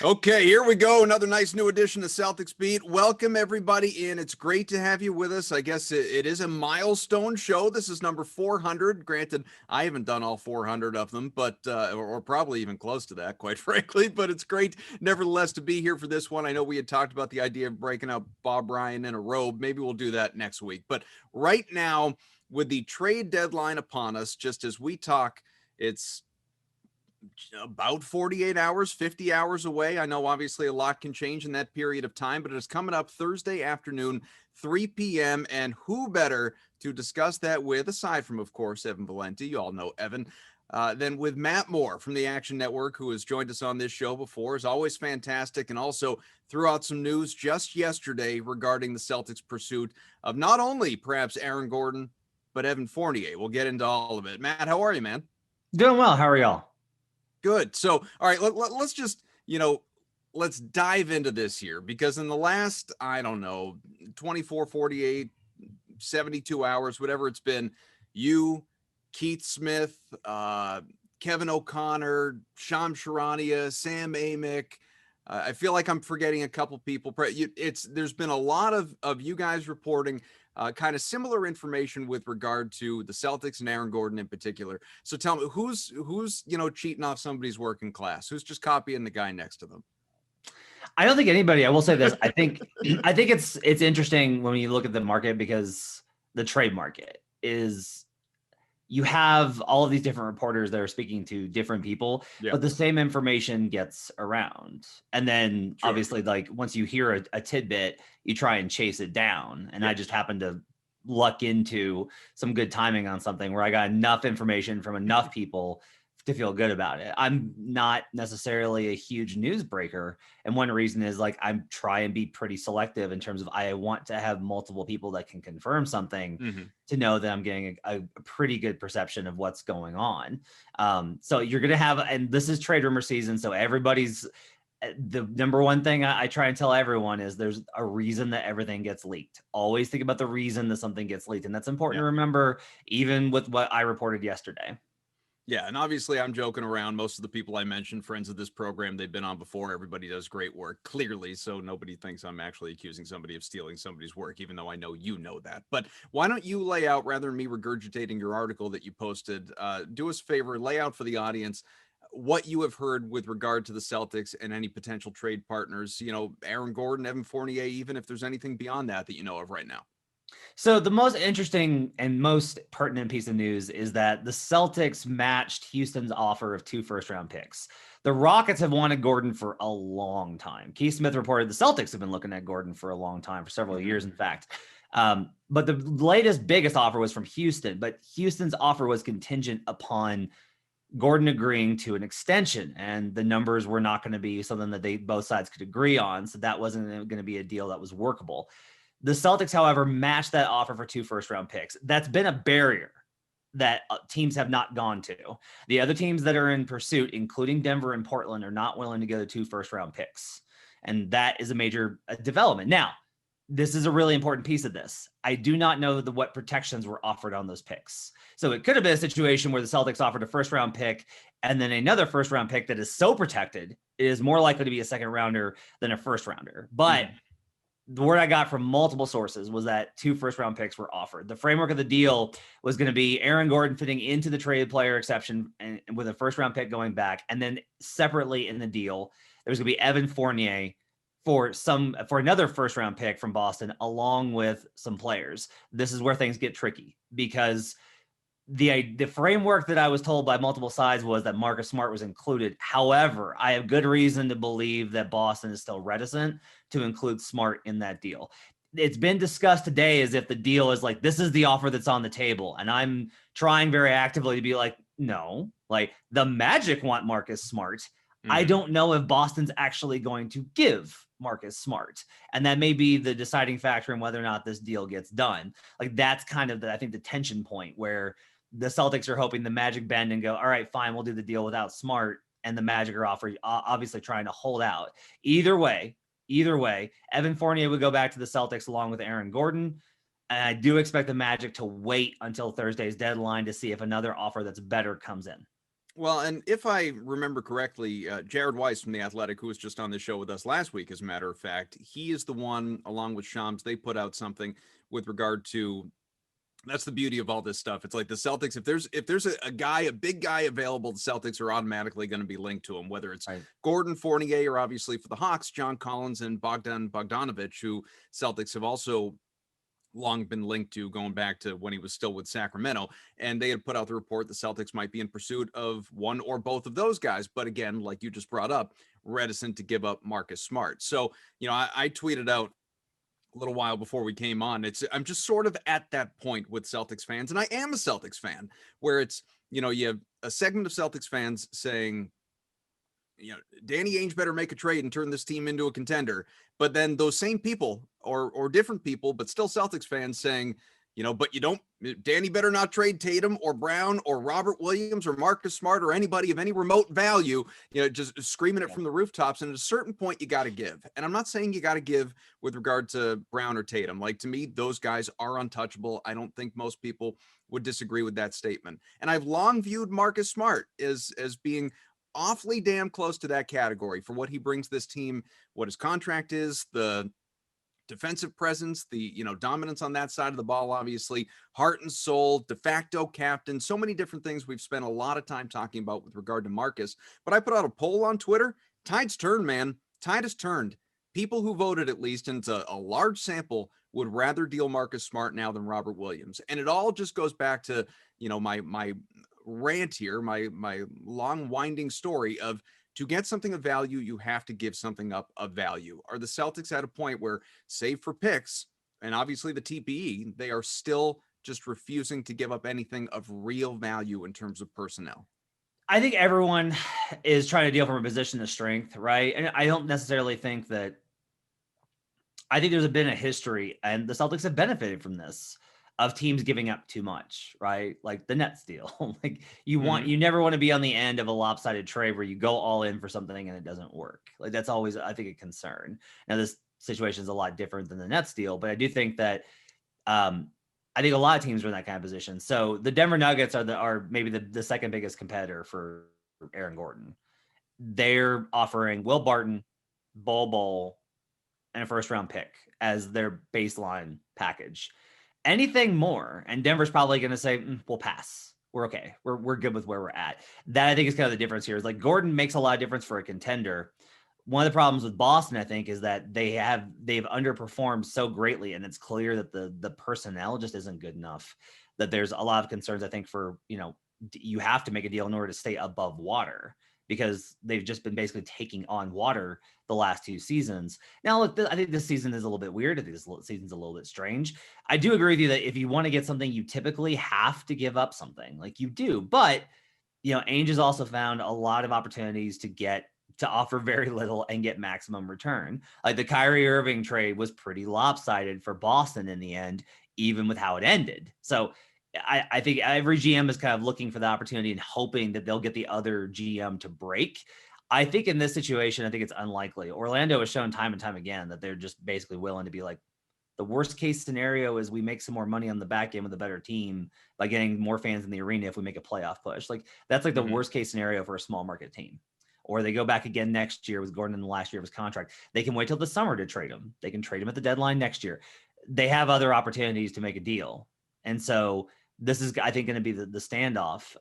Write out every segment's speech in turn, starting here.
Okay, here we go. Another nice new edition of Celtics Beat. Welcome everybody in. It's great to have you with us. I guess it is a milestone show. This is number 400. Granted, I haven't done all 400 of them, but or probably even close to that, quite frankly. But it's great, nevertheless, to be here for this one. I know we had talked about the idea of breaking out Bob Ryan in a robe. Maybe we'll do that next week. But right now, with the trade deadline upon us, just as we talk, it's about 48 hours, 50 hours away. I know obviously a lot can change in that period of time, but it is coming up Thursday afternoon, 3 p.m. And who better to discuss that with, aside from, of course, Evan Valenti, you all know Evan, than with Matt Moore from the Action Network, who has joined us on this show before, is always fantastic, and also threw out some news just yesterday regarding the Celtics' pursuit of not only perhaps Aaron Gordon, but Evan Fournier. We'll get into all of it. Matt, how are you, man? Doing well. How are y'all? Good. So, all right, let's just, let's dive into this here, because in the last, I don't know, 24, 48, 72 hours, whatever it's been, you, Keith Smith, Kevin O'Connor, Sham Charania, Sam Amick, I feel like I'm forgetting a couple people. There's been a lot of you guys reporting kind of similar information with regard to the Celtics and Aaron Gordon in particular. So tell me, who's cheating off somebody's work in class? Who's just copying the guy next to them? I don't think anybody. I will say this. I think it's interesting when you look at the market, because the trade market is, you have all of these different reporters that are speaking to different people, but the same information gets around. And then obviously, like, once you hear a tidbit, you try and chase it down. And I just happened to luck into some good timing on something where I got enough information from enough people to feel good about it. I'm not necessarily a huge news breaker. And one reason is, like, I try and be pretty selective in terms of, I want to have multiple people that can confirm something to know that I'm getting a pretty good perception of what's going on. So you're going to have, and this is trade rumor season, so everybody's, the number one thing I try and tell everyone is there's a reason that everything gets leaked. Always think about the reason that something gets leaked. And that's important to remember, even with what I reported yesterday. Yeah, and obviously I'm joking around. Most of the people I mentioned, friends of this program, they've been on before. Everybody does great work, clearly, so nobody thinks I'm actually accusing somebody of stealing somebody's work, even though I know you know that. But why don't you lay out, rather than me regurgitating your article that you posted, do us a favor, lay out for the audience what you have heard with regard to the Celtics and any potential trade partners, Aaron Gordon, Evan Fournier, even if there's anything beyond that you know of right now. So the most interesting and most pertinent piece of news is that the Celtics matched Houston's offer of 2 first-round picks. The Rockets have wanted Gordon for a long time. Keith Smith reported the Celtics have been looking at Gordon for a long time, for several years, in fact. But the latest, biggest offer was from Houston. But Houston's offer was contingent upon Gordon agreeing to an extension, and the numbers were not going to be something that both sides could agree on. So that wasn't going to be a deal that was workable. The Celtics, however, matched that offer for 2 first-round picks. That's been a barrier that teams have not gone to. The other teams that are in pursuit, including Denver and Portland, are not willing to go to 2 first-round picks. And that is a major development. Now, this is a really important piece of this. I do not know what protections were offered on those picks. So it could have been a situation where the Celtics offered a first-round pick and then another first-round pick that is so protected, it is more likely to be a second-rounder than a first-rounder. But the word I got from multiple sources was that 2 first-round picks were offered. The framework of the deal was going to be Aaron Gordon fitting into the trade player exception and with a first-round pick going back. And then separately in the deal, there was going to be Evan Fournier for another first-round pick from Boston, along with some players. This is where things get tricky, because the framework that I was told by multiple sides was that Marcus Smart was included. However, I have good reason to believe that Boston is still reticent to include Smart in that deal. It's been discussed today as if the deal is like, this is the offer that's on the table. And I'm trying very actively to be like, no, like, the Magic want Marcus Smart. I don't know if Boston's actually going to give Marcus Smart. And that may be the deciding factor in whether or not this deal gets done. Like, that's kind of I think the tension point where the Celtics are hoping the Magic bend and go, all right, fine, we'll do the deal without Smart. And the Magic are obviously trying to hold out. Either way, Evan Fournier would go back to the Celtics along with Aaron Gordon. And I do expect the Magic to wait until Thursday's deadline to see if another offer that's better comes in. Well, and if I remember correctly, Jared Weiss from The Athletic, who was just on the show with us last week, as a matter of fact, he is the one, along with Shams, they put out something with regard to. That's the beauty of all this stuff. It's like the Celtics. If there's a guy, a big guy available, the Celtics are automatically going to be linked to him. Whether it's Right. Gordon Fournier or obviously for the Hawks, John Collins and Bogdanovich, who Celtics have also long been linked to, going back to when he was still with Sacramento. And they had put out the report the Celtics might be in pursuit of one or both of those guys. But again, like you just brought up, reticent to give up Marcus Smart. So, I tweeted out a little while before we came on. I'm just sort of at that point with Celtics fans, and I am a Celtics fan, where it's, you have a segment of Celtics fans saying, Danny Ainge better make a trade and turn this team into a contender. But then those same people or different people, but still Celtics fans saying, but Danny better not trade Tatum or Brown or Robert Williams or Marcus Smart or anybody of any remote value, just screaming it from the rooftops. And at a certain point, you got to give. And I'm not saying you got to give with regard to Brown or Tatum. Like, to me, those guys are untouchable. I don't think most people would disagree with that statement. And I've long viewed Marcus Smart as being awfully damn close to that category for what he brings this team, what his contract is, the defensive presence, the dominance on that side of the ball, obviously heart and soul, de facto captain, so many different things we've spent a lot of time talking about with regard to Marcus. But I put out a poll on Twitter. Tide's turned, man. Tide has turned. People who voted, at least, and it's a large sample, would rather deal Marcus Smart now than Robert Williams. And it all just goes back to my rant here, my long winding story of, to get something of value, you have to give something up of value. Are the Celtics at a point where, save for picks and obviously the TPE, they are still just refusing to give up anything of real value in terms of personnel? I think everyone is trying to deal from a position of strength, right? And I don't necessarily think that. I think there's been a history, and the Celtics have benefited from this, of teams giving up too much, right? Like the Nets deal. Like you never want to be on the end of a lopsided trade where you go all in for something and it doesn't work. Like that's always, I think, a concern. Now this situation is a lot different than the Nets deal, but I do think that I think a lot of teams are in that kind of position. So the Denver Nuggets are maybe the second biggest competitor for Aaron Gordon. They're offering Will Barton, Bol, and a first round pick as their baseline package. Anything more, and Denver's probably going to say, we'll pass. We're okay. We're good with where we're at. That, I think, is kind of the difference here. Is like Gordon makes a lot of difference for a contender. One of the problems with Boston, I think, is that they've underperformed so greatly, and it's clear that the personnel just isn't good enough. That there's a lot of concerns, I think, for you have to make a deal in order to stay above water, because they've just been basically taking on water the last two seasons. Now, look, I think this season is a little bit weird. I think this season's a little bit strange. I do agree with you that if you want to get something, you typically have to give up something. Like you do. But, Ainge has also found a lot of opportunities to offer very little and get maximum return. Like the Kyrie Irving trade was pretty lopsided for Boston in the end, even with how it ended. So I think every GM is kind of looking for the opportunity and hoping that they'll get the other GM to break. I think in this situation, I think it's unlikely. Orlando has shown time and time again that they're just basically willing to be like, the worst case scenario is we make some more money on the back end with a better team by getting more fans in the arena if we make a playoff push. Like that's like the worst case scenario for a small market team. Or they go back again next year with Gordon in the last year of his contract. They can wait till the summer to trade him. They can trade him at the deadline next year. They have other opportunities to make a deal. And so this is, I think, going to be the standoff.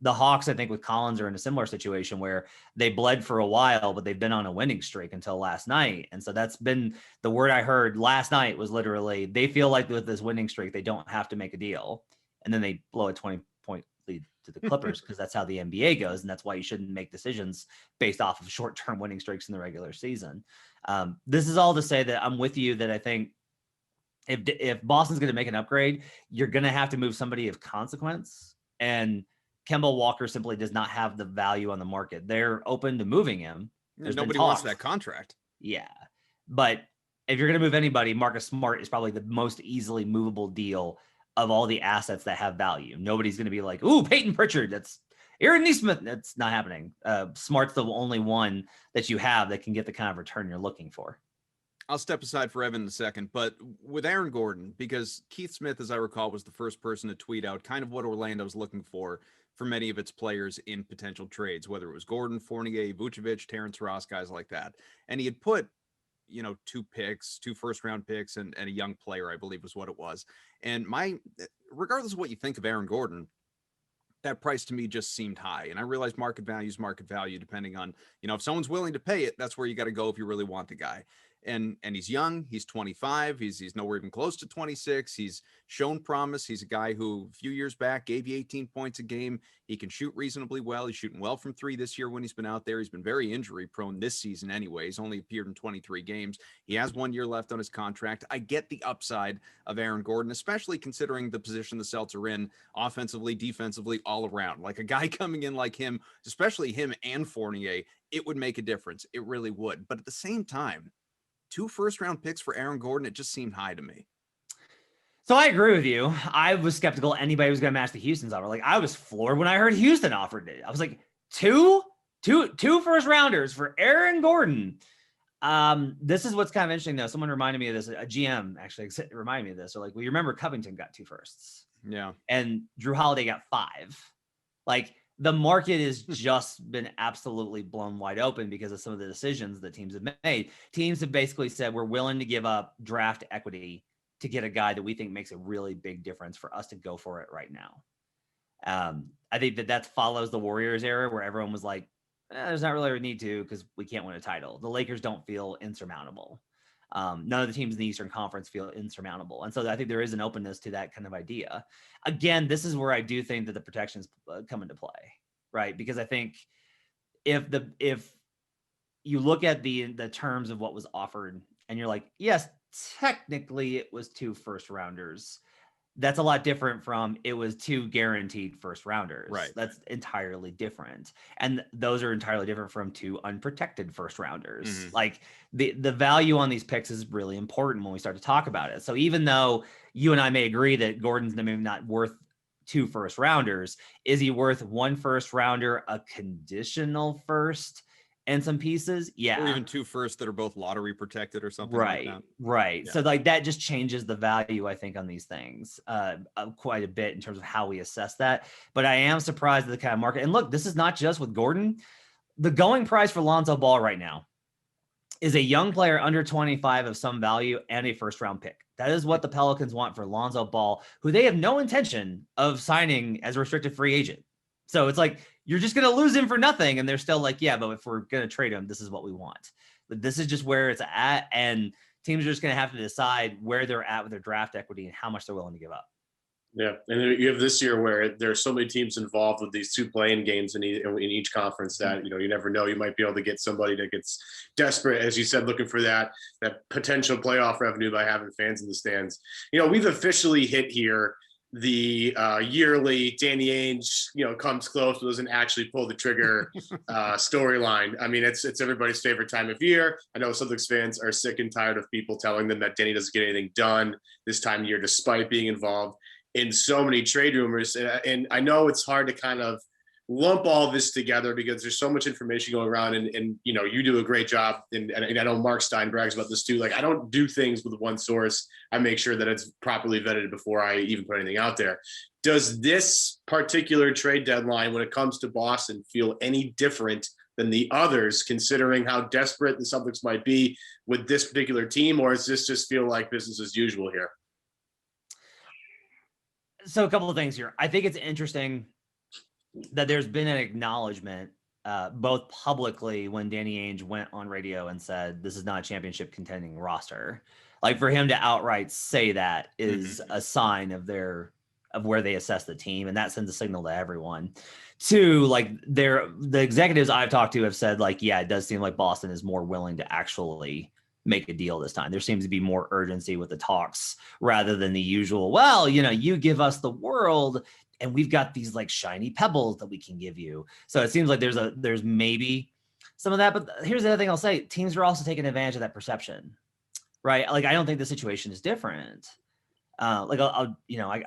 The Hawks, I think, with Collins are in a similar situation where they bled for a while, but they've been on a winning streak until last night. And so that's been the word I heard last night was literally they feel like with this winning streak, they don't have to make a deal. And then they blow a 20-point lead to the Clippers because that's how the NBA goes. And that's why you shouldn't make decisions based off of short-term winning streaks in the regular season. This is all to say that I'm with you that I think if Boston's going to make an upgrade, you're going to have to move somebody of consequence. And Kemba Walker simply does not have the value on the market. They're open to moving him. Nobody wants that contract. Yeah. But if you're going to move anybody, Marcus Smart is probably the most easily movable deal of all the assets that have value. Nobody's going to be like, ooh, Peyton Pritchard. That's Aaron Nesmith. That's not happening. Smart's the only one that you have that can get the kind of return you're looking for. I'll step aside for Evan in a second, but with Aaron Gordon, because Keith Smith, as I recall, was the first person to tweet out kind of what Orlando's looking for for many of its players in potential trades, whether it was Gordon, Fournier, Vucevic, Terrence Ross, guys like that. And he had put, 2 first-round picks and a young player, I believe was what it was. And regardless of what you think of Aaron Gordon, that price to me just seemed high. And I realized market value, depending on, if someone's willing to pay it, that's where you got to go if you really want the guy. And he's young, he's 25, he's nowhere even close to 26. He's shown promise. He's a guy who a few years back gave you 18 points a game. He can shoot reasonably well. He's shooting well from 3 this year when he's been out there. He's been very injury prone this season anyway. He's only appeared in 23 games. He has 1 year left on his contract. I get the upside of Aaron Gordon, especially considering the position the Celtics are in offensively, defensively, all around. Like a guy coming in like him, especially him and Fournier, it would make a difference. It really would. But at the same time, 2 first-round picks for Aaron Gordon, it just seemed high to me. So I agree with you. I was skeptical anybody was going to match the Houston's offer. Like, I was floored when I heard Houston offered it. I was like, two first rounders for Aaron Gordon. This is what's kind of interesting, though. Someone reminded me of this. A GM actually reminded me of this. So, like, well, you remember Covington got 2 firsts. Yeah. And Drew Holiday got 5. Like, the market has just been absolutely blown wide open because of some of the decisions that teams have made. Teams have basically said, we're willing to give up draft equity to get a guy that we think makes a really big difference for us to go for it right now. I think that follows the Warriors era where everyone was like, there's not really a need to because we can't win a title. The Lakers don't feel insurmountable. None of the teams in the Eastern Conference feel insurmountable. And so I think there is an openness to that kind of idea. Again, this is where I do think that the protections come into play, right? Because I think if you look at the terms of what was offered and you're like, yes, technically it was 2 first rounders. That's a lot different from it was 2 guaranteed first rounders. Right. That's entirely different. And those are entirely different from 2 unprotected first rounders. Mm-hmm. Like the value on these picks is really important when we start to talk about it. So even though you and I may agree that Gordon's maybe not worth 2 first rounders, is he worth 1 first rounder, a conditional first, and some pieces? Yeah. Or even 2 firsts that are both lottery protected or something right, like that. Right. Yeah. So like that just changes the value, I think, on these things quite a bit in terms of how we assess that. But I am surprised at the kind of market. And look, this is not just with Gordon. The going price for Lonzo Ball right now is a young player under 25 of some value and a first round pick. That is what the Pelicans want for Lonzo Ball, who they have no intention of signing as a restricted free agent. So it's like, you're just going to lose him for nothing. And they're still like, yeah, but if we're going to trade him, this is what we want. But this is just where it's at. And teams are just going to have to decide where they're at with their draft equity and how much they're willing to give up. Yeah. And you have this year where there are so many teams involved with these 2 play-in games in each conference that, you never know. You might be able to get somebody that gets desperate, as you said, looking for that potential playoff revenue by having fans in the stands. We've officially hit here the yearly Danny Ainge, comes close but doesn't actually pull the trigger storyline. I mean, it's everybody's favorite time of year. I know Celtics fans are sick and tired of people telling them that Danny doesn't get anything done this time of year, despite being involved in so many trade rumors. And I know it's hard to kind of lump all this together because there's so much information going around and you do a great job. And I know Mark Stein brags about this too. Like, I don't do things with one source. I make sure that it's properly vetted before I even put anything out there. Does this particular trade deadline, when it comes to Boston, feel any different than the others, considering how desperate the Celtics might be with this particular team? Or does this just feel like business as usual here? So a couple of things here. I think it's interesting that there's been an acknowledgement both publicly when Danny Ainge went on radio and said, this is not a championship contending roster. Like, for him to outright say that is a sign of where they assess the team. And that sends a signal to everyone. 2, like the executives I've talked to have said, like, yeah, it does seem like Boston is more willing to actually make a deal this time. There seems to be more urgency with the talks rather than the usual, well, you give us the world and we've got these like shiny pebbles that we can give you. So it seems like there's maybe some of that, but here's the other thing I'll say. Teams are also taking advantage of that perception, right? Like, I don't think the situation is different. I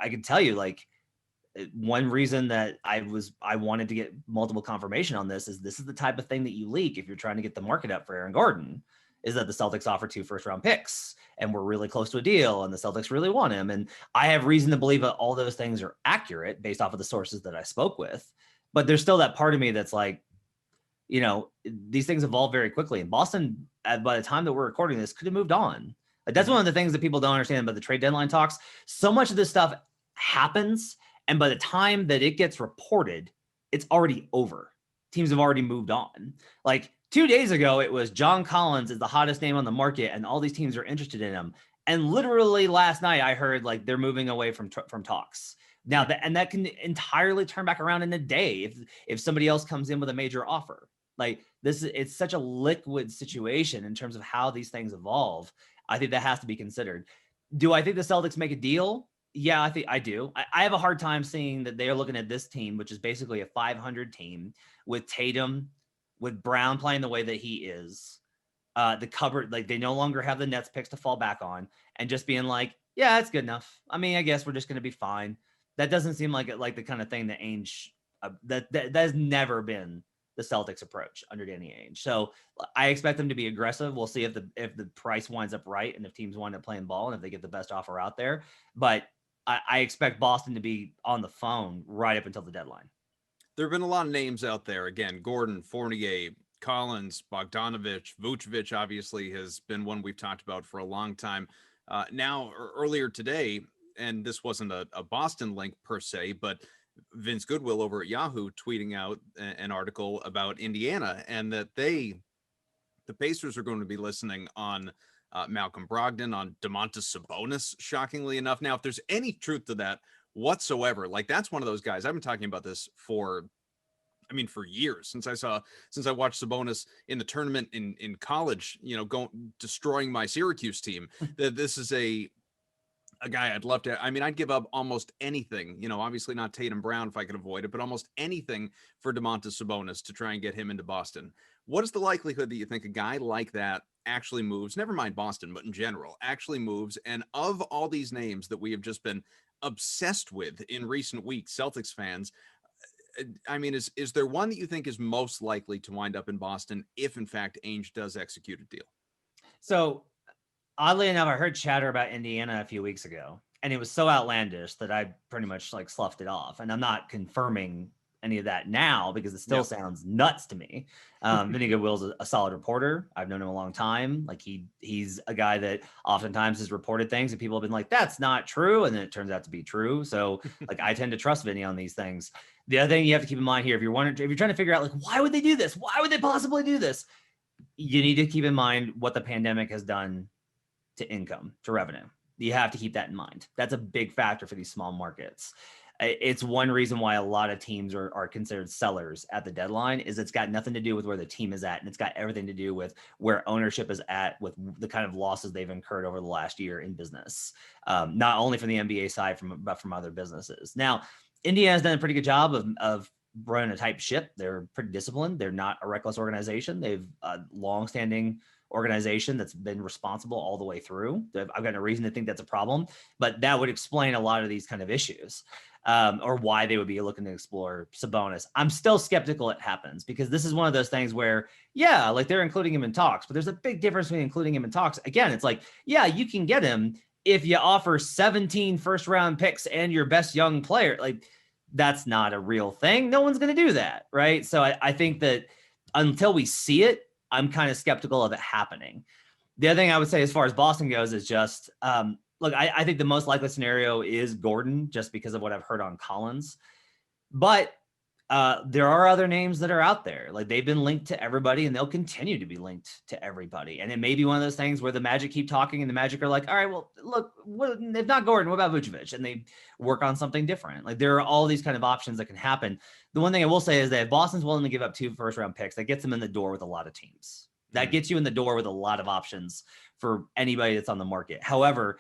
can tell you, like, one reason that I wanted to get multiple confirmation on this is the type of thing that you leak if you're trying to get the market up for Aaron Gordon, is that the Celtics offer 2 first round picks and we're really close to a deal and the Celtics really want him. And I have reason to believe that all those things are accurate based off of the sources that I spoke with. But there's still that part of me that's like, you know, these things evolve very quickly. And Boston, by the time that we're recording this, could have moved on. Like, that's one of the things that people don't understand about the trade deadline talks. So much of this stuff happens, and by the time that it gets reported, it's already over. Teams have already moved on. Like 2 days ago, it was John Collins is the hottest name on the market, and all these teams are interested in him. And literally last night, I heard like they're moving away from talks. Now that can entirely turn back around in a day if somebody else comes in with a major offer. Like it's such a liquid situation in terms of how these things evolve. I think that has to be considered. Do I think the Celtics make a deal? Yeah, I do. I have a hard time seeing that they're looking at this team, which is basically a 500 team with Tatum, with Brown playing the way that he is, the cupboard, like they no longer have the Nets picks to fall back on, and just being like, yeah, that's good enough. I mean, I guess we're just going to be fine. That doesn't seem like the kind of thing that Ainge, that has never been the Celtics approach under Danny Ainge. So I expect them to be aggressive. We'll see if the price winds up right and if teams wind up playing ball and if they get the best offer out there. But I expect Boston to be on the phone right up until the deadline. There have been a lot of names out there. Again, Gordon, Fournier, Collins, Bogdanovich, Vucevic obviously has been one we've talked about for a long time. Now, earlier today, and this wasn't a Boston link per se, but Vince Goodwill over at Yahoo tweeting out an article about Indiana, and that the Pacers are going to be listening on Malcolm Brogdon, on Domantas Sabonis, shockingly enough. Now, if there's any truth to that whatsoever, like that's one of those guys. I've been talking about this for years, since I watched Sabonis in the tournament in college, destroying my Syracuse team. That this is a guy I'd love to. I'd give up almost anything, obviously not Tatum Brown if I could avoid it, but almost anything for Domantas Sabonis to try and get him into Boston. What is the likelihood that you think a guy like that actually moves, never mind Boston, but in general, actually moves? And of all these names that we have just been obsessed with in recent weeks, Celtics fans, is there one that you think is most likely to wind up in Boston if in fact Ainge does execute a deal? So oddly enough, I heard chatter about Indiana a few weeks ago, and it was so outlandish that I pretty much like sloughed it off. And I'm not confirming any of that now because it still sounds nuts to me. Vinny Goodwill's a solid reporter. I've known him a long time. Like he's a guy that oftentimes has reported things and people have been like, that's not true. And then it turns out to be true. So like, I tend to trust Vinny on these things. The other thing you have to keep in mind here, if you're trying to figure out like, why would they do this? Why would they possibly do this? You need to keep in mind what the pandemic has done to income, to revenue. You have to keep that in mind. That's a big factor for these small markets. It's one reason why a lot of teams are considered sellers at the deadline. Is it's got nothing to do with where the team is at, and it's got everything to do with where ownership is at, with the kind of losses they've incurred over the last year in business, not only from the NBA side, but from other businesses. Now, Indiana's done a pretty good job of running a tight ship. They're pretty disciplined. They're not a reckless organization. They've a longstanding organization that's been responsible all the way through. I've got no reason to think that's a problem, but that would explain a lot of these kind of issues, or why they would be looking to explore Sabonis. I'm still skeptical it happens because this is one of those things where, yeah, like they're including him in talks, but there's a big difference between including him in talks. Again, it's like, yeah, you can get him if you offer 17 first round picks and your best young player. Like that's not a real thing. No one's going to do that. Right. So I think that until we see it, I'm kind of skeptical of it happening. The other thing I would say as far as Boston goes is just, look, I think the most likely scenario is Gordon, just because of what I've heard on Collins. But there are other names that are out there. Like they've been linked to everybody and they'll continue to be linked to everybody. And it may be one of those things where the Magic keep talking and the Magic are like, all right, well, look, if not Gordon, what about Vucevic? And they work on something different. Like there are all these kind of options that can happen. The one thing I will say is that if Boston's willing to give up 2 first-round picks, that gets them in the door with a lot of teams. That gets you in the door with a lot of options for anybody that's on the market. However,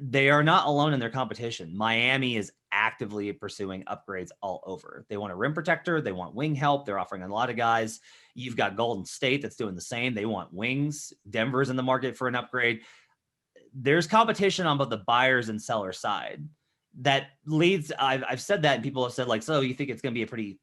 they are not alone in their competition. Miami is actively pursuing upgrades all over. They want a rim protector. They want wing help. They're offering a lot of guys. You've got Golden State that's doing the same. They want wings. Denver's in the market for an upgrade. There's competition on both the buyers and seller side. That leads, I've said that, and people have said like, so you think it's going to be a pretty,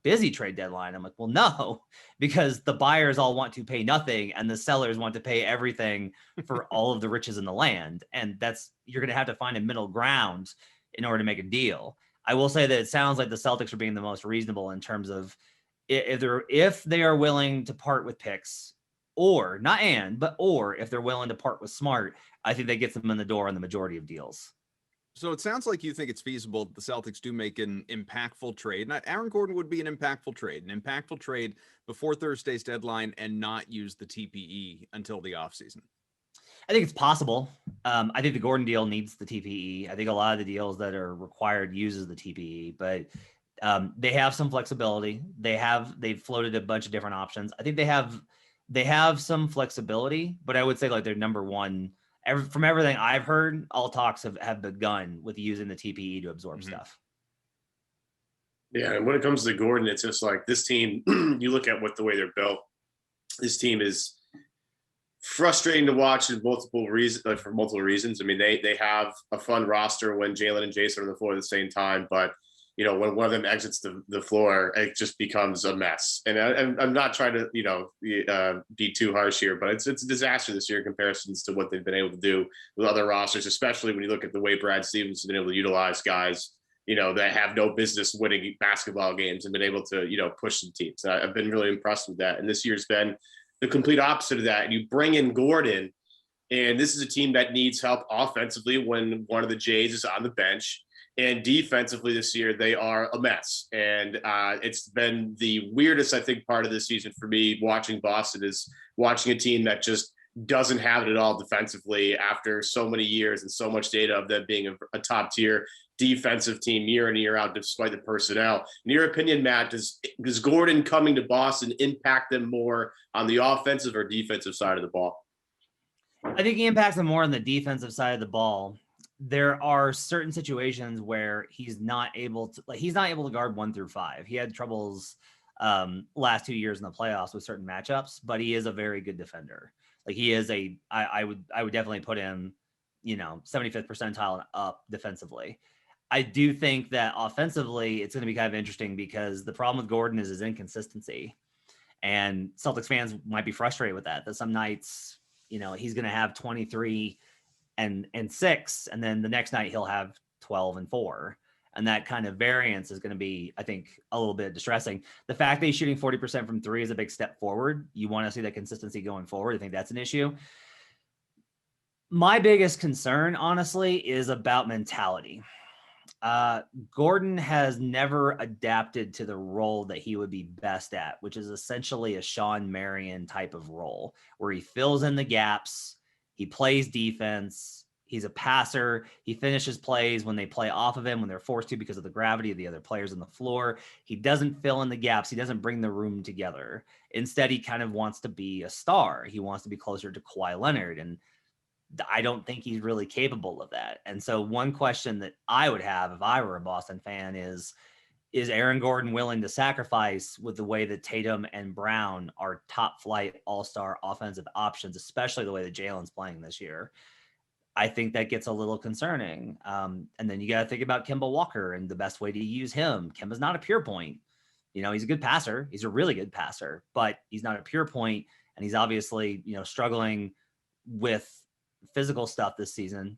busy trade deadline? I'm like, well, no, because the buyers all want to pay nothing and the sellers want to pay everything for all of the riches in the land. And you're going to have to find a middle ground in order to make a deal. I will say that it sounds like the Celtics are being the most reasonable in terms of if they are willing to part with picks, or not or if they're willing to part with Smart, I think that gets them in the door on the majority of deals. So it sounds like you think it's feasible that the Celtics do make an impactful trade. Now, Aaron Gordon would be an impactful trade before Thursday's deadline, and not use the TPE until the offseason. I think it's possible. I think the Gordon deal needs the TPE. I think a lot of the deals that are required uses the TPE, but they have some flexibility. They've floated a bunch of different options. I think they have some flexibility, but I would say like their number one, from everything I've heard, all talks have begun with using the TPE to absorb stuff. Yeah, and when it comes to Gordon, it's just like this team, you look at the way they're built, this team is frustrating to watch for multiple reasons. I mean, they have a fun roster when Jalen and Jason are on the floor at the same time, but when one of them exits the floor, it just becomes a mess. And I'm not trying to be too harsh here, but it's a disaster this year in comparisons to what they've been able to do with other rosters, especially when you look at the way Brad Stevens has been able to utilize guys that have no business winning basketball games and been able to push some teams. I've been really impressed with that, and this year's been the complete opposite of that. And you bring in Gordon, and this is a team that needs help offensively when one of the Jays is on the bench. And defensively this year, they are a mess. And it's been the weirdest, I think, part of this season for me watching Boston, is watching a team that just doesn't have it at all defensively after so many years and so much data of them being a top tier defensive team year in and year out, despite the personnel. In your opinion, Matt, does Gordon coming to Boston impact them more on the offensive or defensive side of the ball? I think he impacts them more on the defensive side of the ball. There are certain situations where he's not able to guard 1 through 5. He had troubles last 2 years in the playoffs with certain matchups, but he is a very good defender. Like he is I would definitely put him, 75th percentile and up defensively. I do think that offensively, it's going to be kind of interesting because the problem with Gordon is his inconsistency, and Celtics fans might be frustrated with that some nights, he's going to have 23 and 6, and then the next night he'll have 12 and 4. And that kind of variance is going to be, I think, a little bit distressing. The fact that he's shooting 40% from 3 is a big step forward. You want to see that consistency going forward. I think that's an issue. My biggest concern, honestly, is about mentality. Gordon has never adapted to the role that he would be best at, which is essentially a Sean Marion type of role where he fills in the gaps. He plays defense. He's a passer. He finishes plays when they play off of him, when they're forced to because of the gravity of the other players on the floor. He doesn't fill in the gaps. He doesn't bring the room together. Instead, he kind of wants to be a star. He wants to be closer to Kawhi Leonard. And I don't think he's really capable of that. And so one question that I would have if I were a Boston fan is Aaron Gordon willing to sacrifice with the way that Tatum and Brown are top flight all-star offensive options, especially the way that Jalen's playing this year? I think that gets a little concerning. And then you got to think about Kemba Walker and the best way to use him. Kemba's not a pure point. He's a good passer. He's a really good passer, but he's not a pure point. And he's obviously, struggling with physical stuff this season,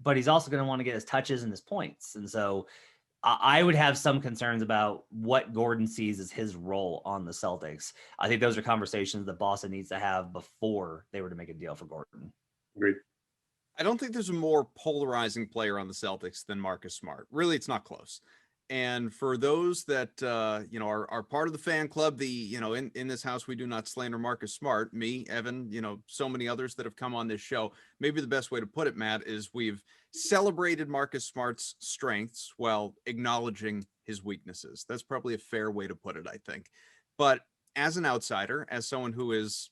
but he's also going to want to get his touches and his points. And so I would have some concerns about what Gordon sees as his role on the Celtics. I think those are conversations that Boston needs to have before they were to make a deal for Gordon. Agreed. I don't think there's a more polarizing player on the Celtics than Marcus Smart. Really, it's not close. And for those that, are part of the fan club, in this house, we do not slander Marcus Smart, me, Evan, so many others that have come on this show. Maybe the best way to put it, Matt, is we've celebrated Marcus Smart's strengths while acknowledging his weaknesses. That's probably a fair way to put it, I think. But as an outsider, as someone who is,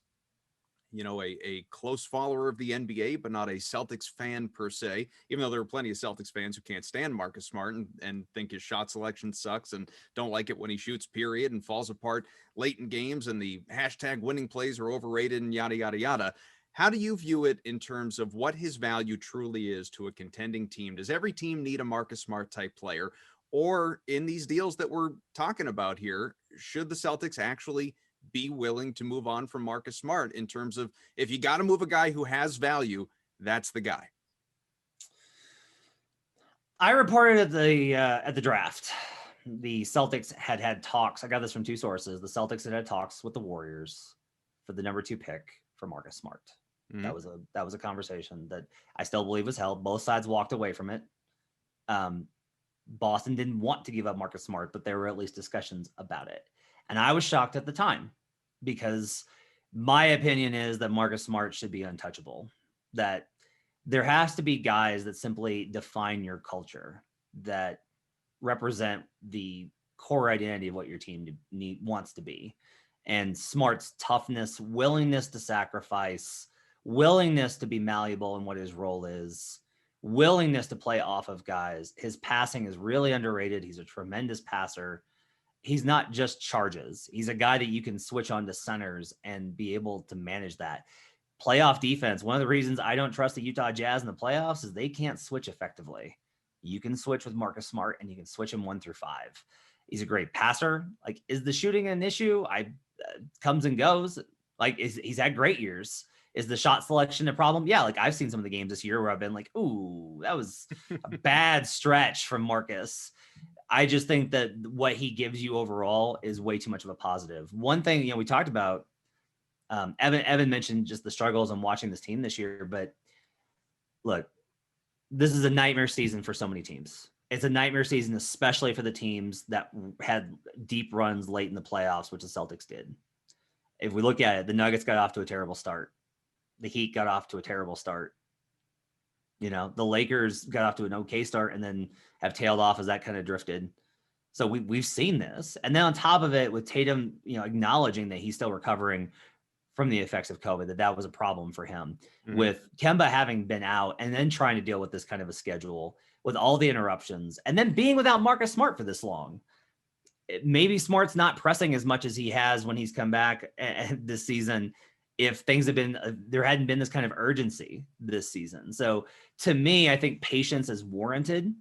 a close follower of the NBA, but not a Celtics fan per se, even though there are plenty of Celtics fans who can't stand Marcus Smart and think his shot selection sucks and don't like it when he shoots, period, and falls apart late in games and the hashtag winning plays are overrated and yada, yada, yada. How do you view it in terms of what his value truly is to a contending team? Does every team need a Marcus Smart type player? Or in these deals that we're talking about here, should the Celtics actually be willing to move on from Marcus Smart in terms of if you got to move a guy who has value, that's the guy? I reported at the draft, the Celtics had talks. I got this from two sources. The Celtics had talks with the Warriors for the number 2 pick for Marcus Smart. Mhm. That was a conversation that I still believe was held. Both sides walked away from it. Boston didn't want to give up Marcus Smart, but there were at least discussions about it. And I was shocked at the time because my opinion is that Marcus Smart should be untouchable. That there has to be guys that simply define your culture, that represent the core identity of what your team wants to be. And Smart's toughness, willingness to sacrifice, willingness to be malleable in what his role is, willingness to play off of guys. His passing is really underrated. He's a tremendous passer. He's not just charges. He's a guy that you can switch on to centers and be able to manage that. Playoff defense. One of the reasons I don't trust the Utah Jazz in the playoffs is they can't switch effectively. You can switch with Marcus Smart and you can switch him 1 through 5. He's a great passer. Like, is the shooting an issue? Comes and goes. Like, he's had great years. Is the shot selection a problem? Yeah, like I've seen some of the games this year where I've been like, ooh, that was a bad stretch from Marcus. I just think that what he gives you overall is way too much of a positive. One thing, we talked about, Evan mentioned just the struggles on watching this team this year, but look, this is a nightmare season for so many teams. It's a nightmare season, especially for the teams that had deep runs late in the playoffs, which the Celtics did. If we look at it, the Nuggets got off to a terrible start. The Heat got off to a terrible start. The Lakers got off to an okay start and then have tailed off as that kind of drifted. So we've seen this. And then on top of it, with Tatum, acknowledging that he's still recovering from the effects of COVID, that was a problem for him. Mm-hmm. With Kemba having been out and then trying to deal with this kind of a schedule with all the interruptions and then being without Marcus Smart for this long. Maybe Smart's not pressing as much as he has when he's come back this season. If things have been, there hadn't been this kind of urgency this season. So to me, I think patience is warranted.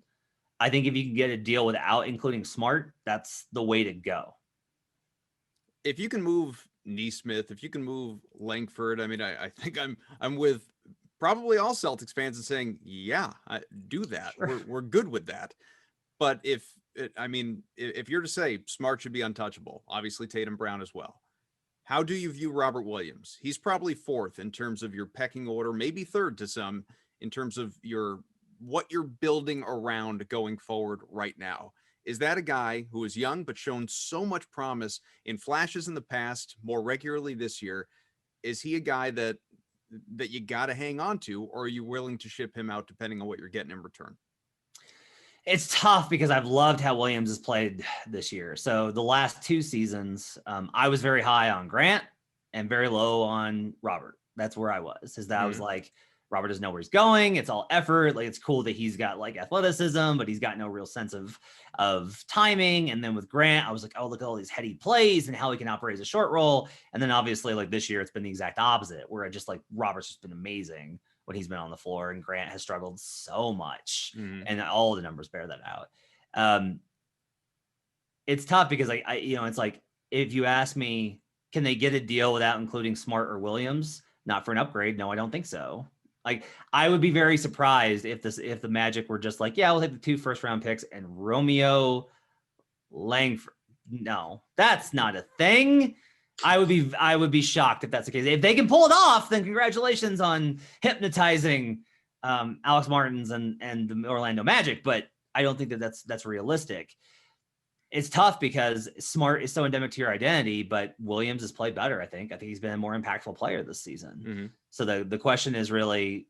I think if you can get a deal without including Smart, that's the way to go. If you can move Nesmith, if you can move Langford, I mean, I think I'm with probably all Celtics fans and saying, yeah, do that. Sure. We're good with that. But if you're to say Smart should be untouchable, obviously Tatum Brown as well. How do you view Robert Williams? He's probably 4th in terms of your pecking order, maybe 3rd to some in terms of what you're building around going forward right now. Is that a guy who is young but shown so much promise in flashes in the past, more regularly this year? Is he a guy that you got to hang on to, or are you willing to ship him out depending on what you're getting in return? It's tough because I've loved how Williams has played this year. So the last 2 seasons, I was very high on Grant and very low on Robert. That's where I was. I was like, Robert doesn't know where he's going. It's all effort. Like, it's cool that he's got like athleticism, but he's got no real sense of timing. And then with Grant, I was like, oh, look at all these heady plays and how he can operate as a short roll. And then obviously like this year, it's been the exact opposite, where I just like Robert's just been amazing when he's been on the floor, and Grant has struggled so much, and all the numbers bear that out. It's tough because it's like, if you ask me, can they get a deal without including Smart or Williams? Not for an upgrade. No, I don't think so. Like, I would be very surprised if the Magic were just like, yeah, we'll take the 2 first-round picks and Romeo Langford. No, that's not a thing. I would be shocked if that's the case. If they can pull it off, then congratulations on hypnotizing Alex Martins and the Orlando Magic. But I don't think that's realistic. It's tough because Smart is so endemic to your identity, but Williams has played better. I think he's been a more impactful player this season. Mm-hmm. So the question is really,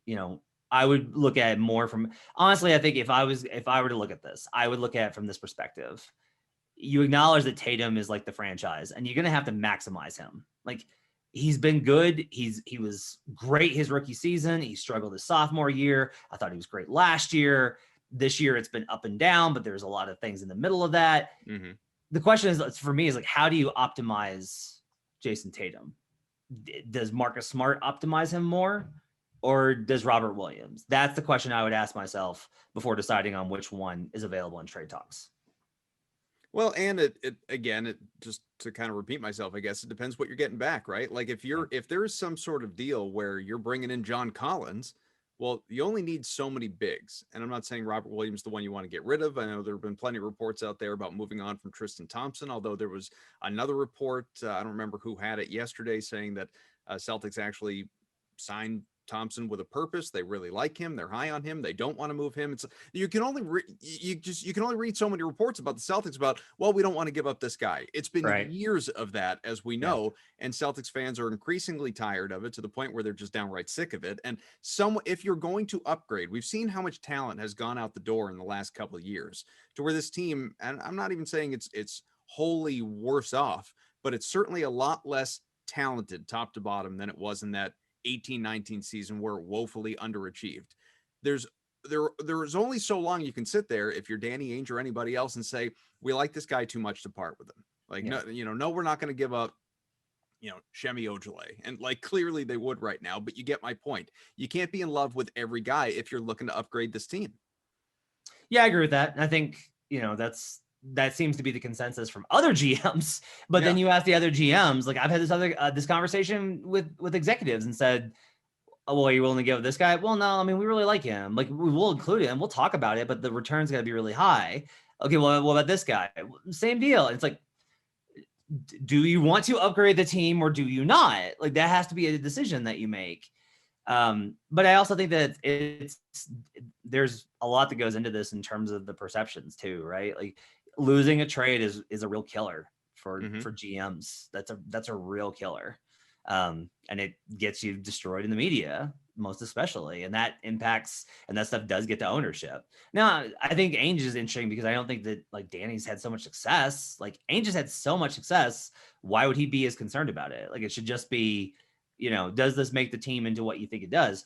I would look at it more from, honestly, I think if I were to look at this, I would look at it from this perspective. You acknowledge that Tatum is like the franchise, and you're going to have to maximize him. Like, he's been good. He was great his rookie season. He struggled his sophomore year. I thought he was great last year. This year it's been up and down, but there's a lot of things in the middle of that. Mm-hmm. The question is, for me, is like, how do you optimize Jason Tatum? Does Marcus Smart optimize him more, or does Robert Williams? That's the question I would ask myself before deciding on which one is available in trade talks. Well, and it just to kind of repeat myself, I guess it depends what you're getting back, right? Like, if there is some sort of deal where you're bringing in John Collins, Well, you only need so many bigs. And I'm not saying Robert Williams is the one you want to get rid of. I know there have been plenty of reports out there about moving on from Tristan Thompson, although there was another report, I don't remember who had it yesterday, saying that Celtics actually signed Thompson with a purpose. They really like him. They're high on him. They don't want to move him. It's you can only you can only read so many reports about the Celtics about, well, we don't want to give up this guy. It's been Right. years of that, as we know, and Celtics fans are increasingly tired of it to the point where they're just downright sick of it. And if you're going to upgrade, we've seen how much talent has gone out the door in the last couple of years to where this team, and I'm not even saying it's wholly worse off, but it's certainly a lot less talented top to bottom than it was in that 18-19 season where it woefully underachieved. There's only so long you can sit there if you're Danny Ainge or anybody else and say, we like this guy too much to part with him. Like, no, no, we're not going to give up, Shemi Ojale. And like, clearly they would right now, but you get my point. You can't be in love with every guy if you're looking to upgrade this team. Yeah, I agree with that. I think, that seems to be the consensus from other GMs, but then you ask the other GMs, like I've had this conversation with executives and said, oh, well, are you willing to give this guy? Well, no, I mean, we really like him. Like we will include him. We'll talk about it, but the return's got to be really high. Okay. Well, what about this guy? Same deal. It's like, do you want to upgrade the team or do you not? Like that has to be a decision that you make. But I also think that there's a lot that goes into this in terms of the perceptions too, right? Like losing a trade is a real killer for GMs. That's a real killer. And it gets you destroyed in the media, most especially. And that impacts, and that stuff does get to ownership. Now, I think Ainge is interesting because I don't think that like Danny's had so much success. Like Ainge has had so much success. Why would he be as concerned about it? Like it should just be, does this make the team into what you think it does?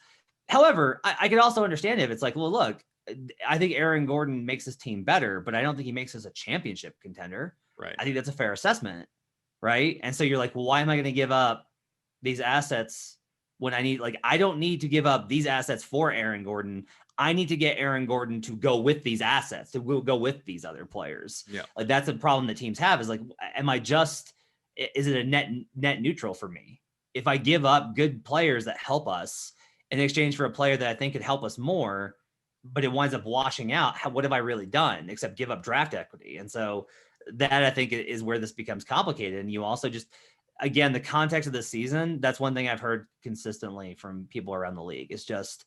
However, I could also understand if it's like, well, look, I think Aaron Gordon makes his team better, but I don't think he makes us a championship contender. Right. I think that's a fair assessment. Right. And so you're like, well, why am I going to give up these assets when I don't need to give up these assets for Aaron Gordon. I need to get Aaron Gordon to go with these assets, to go with these other players. Yeah. Like that's a problem that teams have is like, is it a net neutral for me? If I give up good players that help us in exchange for a player that I think could help us more, but it winds up washing out, what have I really done except give up draft equity? And so that I think is where this becomes complicated. And you also just, again, the context of the season, that's one thing I've heard consistently from people around the league. It's just,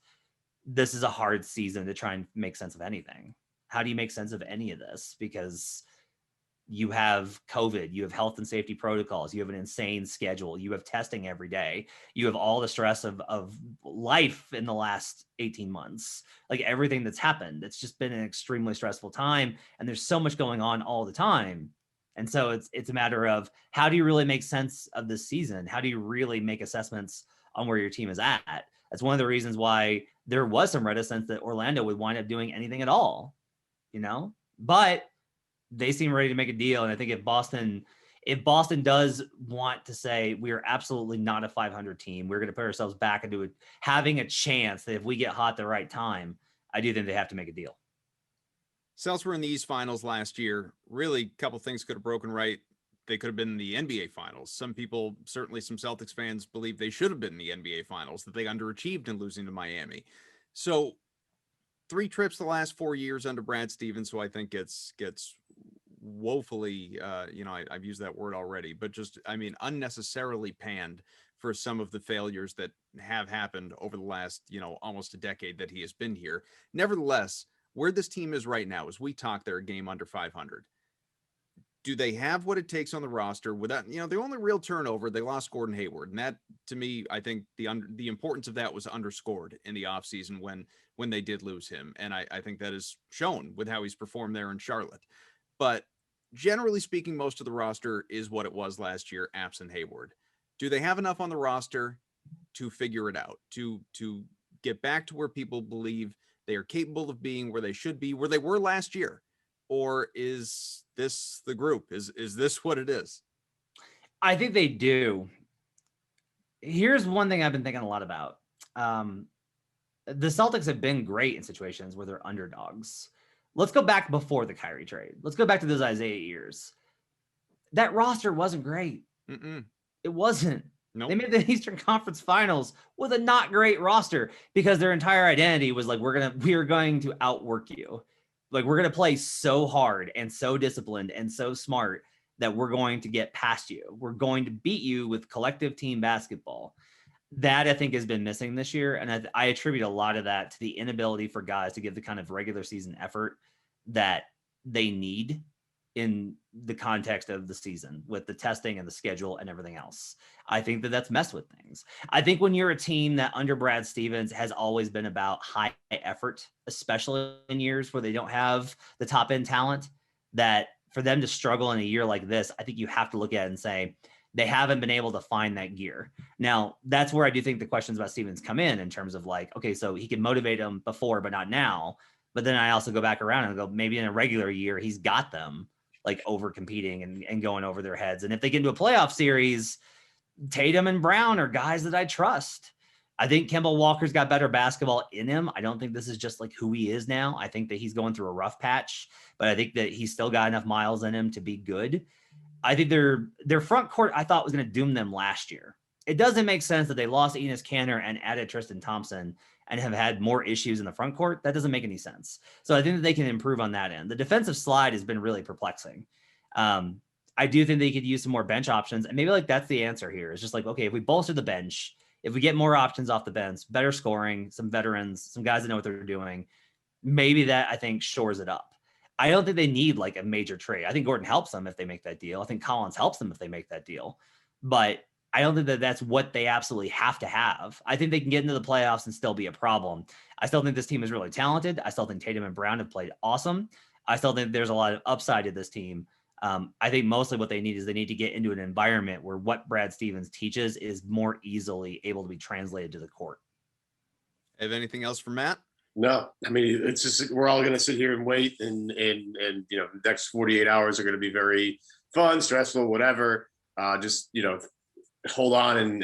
this is a hard season to try and make sense of anything. How do you make sense of any of this? Because you have COVID, you have health and safety protocols, you have an insane schedule, you have testing every day, you have all the stress of life in the last 18 months, like everything that's happened. It's just been an extremely stressful time. And there's so much going on all the time. And so it's a matter of how do you really make sense of this season? How do you really make assessments on where your team is at? That's one of the reasons why there was some reticence that Orlando would wind up doing anything at all, but they seem ready to make a deal. And I think if Boston does want to say, we are absolutely not a 500 team, we're going to put ourselves back into it, having a chance that if we get hot at the right time, I do think they have to make a deal. Celtics were in the East Finals last year. Really, a couple things could have broken right. They could have been in the NBA Finals. Some people, certainly some Celtics fans, believe they should have been in the NBA Finals, that they underachieved in losing to Miami. So 3 trips the last 4 years under Brad Stevens, who I think gets woefully, I've used that word already, but just, unnecessarily panned for some of the failures that have happened over the last, almost a decade that he has been here. Nevertheless, where this team is right now, as we talk, they're a game under 500. Do they have what it takes on the roster without, the only real turnover, they lost Gordon Hayward. And that, to me, I think the importance of that was underscored in the offseason when they did lose him. And I think that is shown with how he's performed there in Charlotte. But generally speaking, most of the roster is what it was last year, absent Hayward. Do they have enough on the roster to figure it out, to get back to where people believe they are capable of being, where they should be, where they were last year? Or is this the group? Is this what it is? I think they do. Here's one thing I've been thinking a lot about. The Celtics have been great in situations where they're underdogs. Let's go back before the Kyrie trade. Let's go back to those Isaiah years. That roster wasn't great. It wasn't. Nope. They made the Eastern Conference Finals with a not great roster because their entire identity was like, we are going to outwork you. Like, we're going to play so hard and so disciplined and so smart that we're going to get past you. We're going to beat you with collective team basketball. That, I think, has been missing this year. And I attribute a lot of that to the inability for guys to give the kind of regular season effort that they need in the context of the season with the testing and the schedule and everything else. I think that that's messed with things. I think when you're a team that under Brad Stevens has always been about high effort, especially in years where they don't have the top end talent, that for them to struggle in a year like this, I think you have to look at it and say, they haven't been able to find that gear. Now, that's where I do think the questions about Stevens come in terms of like, okay, so he can motivate them before, but not now. But then I also go back around and go, maybe in a regular year, he's got them like over competing and going over their heads. And if they get into a playoff series, Tatum and Brown are guys that I trust. I think Kemba Walker's got better basketball in him. I don't think this is just like who he is now. I think that he's going through a rough patch, but I think that he's still got enough miles in him to be good. I think their front court, I thought, was going to doom them last year. It doesn't make sense that they lost Enes Kanter and added Tristan Thompson and have had more issues in the front court. That doesn't make any sense. So I think that they can improve on that end. The defensive slide has been really perplexing. I do think they could use some more bench options. And maybe like that's the answer here. It's just like, okay, if we bolster the bench, if we get more options off the bench, better scoring, some veterans, some guys that know what they're doing, maybe that, I think, shores it up. I don't think they need like a major trade. I think Gordon helps them if they make that deal. I think Collins helps them if they make that deal. But I don't think that that's what they absolutely have to have. I think they can get into the playoffs and still be a problem. I still think this team is really talented. I still think Tatum and Brown have played awesome. I still think there's a lot of upside to this team. I think mostly what they need is they need to get into an environment where what Brad Stevens teaches is more easily able to be translated to the court. Have anything else for Matt? No, I mean, it's just, we're all going to sit here and wait and, the next 48 hours are going to be very fun, stressful, whatever. Just, hold on.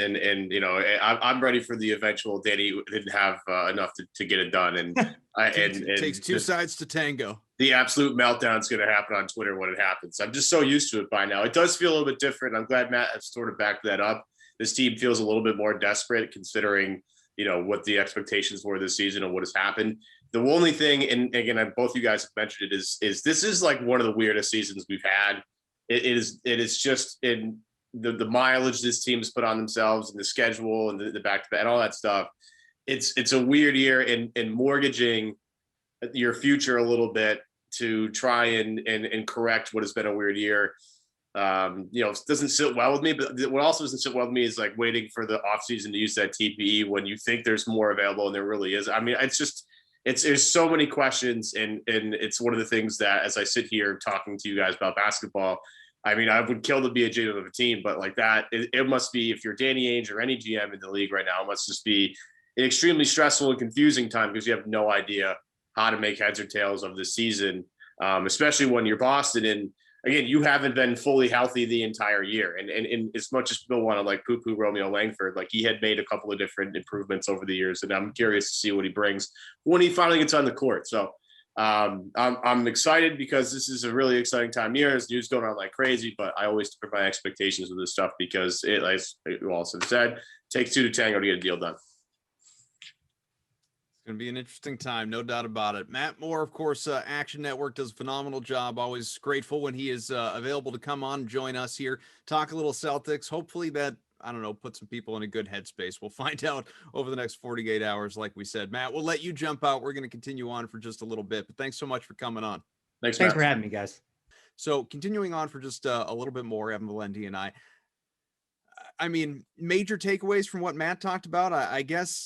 I'm ready for the eventual Danny didn't have enough to get it done. And it takes two sides to tango. The absolute meltdown is going to happen on Twitter when it happens. I'm just so used to it by now. It does feel a little bit different. I'm glad Matt has sort of backed that up. This team feels a little bit more desperate considering, what the expectations were this season and what has happened. The only thing, and again, both you guys have mentioned it, is this is like one of the weirdest seasons we've had. It is just in the mileage this team's put on themselves and the schedule and the back-to-back and all that stuff. It's a weird year in mortgaging your future a little bit to try and correct what has been a weird year. It doesn't sit well with me, but what also doesn't sit well with me is like waiting for the offseason to use that TPE when you think there's more available and there really is. I mean, there's so many questions and it's one of the things that as I sit here talking to you guys about basketball, I mean, I would kill to be a GM of a team, but like that, it must be, if you're Danny Ainge or any GM in the league right now, it must just be an extremely stressful and confusing time because you have no idea how to make heads or tails of the season, especially when you're Boston. And again, you haven't been fully healthy the entire year. And as much as people want to like poo-poo Romeo Langford, like he had made a couple of different improvements over the years. And I'm curious to see what he brings when he finally gets on the court. So I'm excited because this is a really exciting time of year. There's news going on like crazy, but I always temper my expectations with this stuff because it, as you also said, takes two to tango to get a deal done. Going to be an interesting time, no doubt about it. Matt Moore, of course, Action Network does a phenomenal job. Always grateful when he is available to come on and join us here, talk a little Celtics. Hopefully that, I don't know, put some people in a good headspace. We'll find out over the next 48 hours, like we said. Matt, we'll let you jump out. We're going to continue on for just a little bit, but thanks so much for coming on. Thanks for having me, guys. So continuing on for just a little bit more, Evan Valenti and I mean, major takeaways from what Matt talked about, I guess,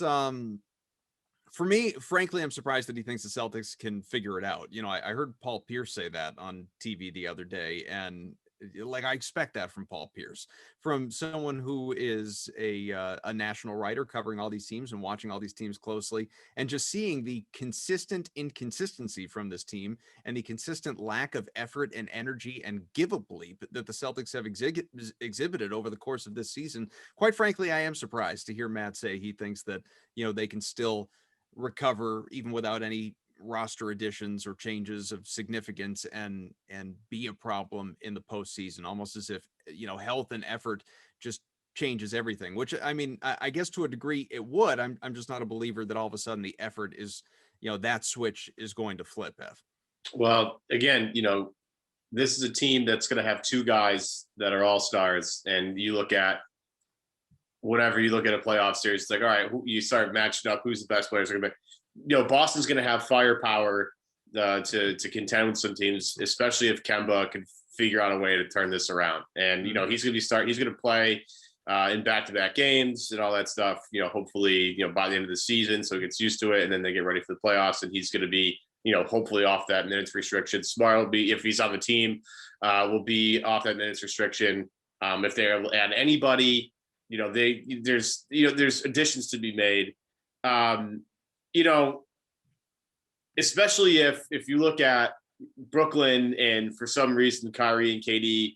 for me, frankly, I'm surprised that he thinks the Celtics can figure it out. I heard Paul Pierce say that on TV the other day, and like I expect that from Paul Pierce, from someone who is a national writer covering all these teams and watching all these teams closely, and just seeing the consistent inconsistency from this team and the consistent lack of effort and energy and give a bleep that the Celtics have exhibited over the course of this season. Quite frankly, I am surprised to hear Matt say he thinks that, they can still recover even without any roster additions or changes of significance and be a problem in the postseason, almost as if, health and effort just changes everything, which I mean, I guess to a degree it would. I'm just not a believer that all of a sudden the effort is, that switch is going to flip, F. Well, again, this is a team that's going to have two guys that are all-stars, and you look at whenever you look at a playoff series, it's like, all right, you start matching up who's the best players are going to be. Boston's going to have firepower to contend with some teams, especially if Kemba can figure out a way to turn this around. And he's going to play in back-to-back games and all that stuff. Hopefully, by the end of the season, so he gets used to it, and then they get ready for the playoffs, and he's going to be, hopefully off that minutes restriction. Smart will be, if he's on the team, will be off that minutes restriction. If they're at anybody, there's additions to be made. Especially if you look at Brooklyn and for some reason Kyrie and KD,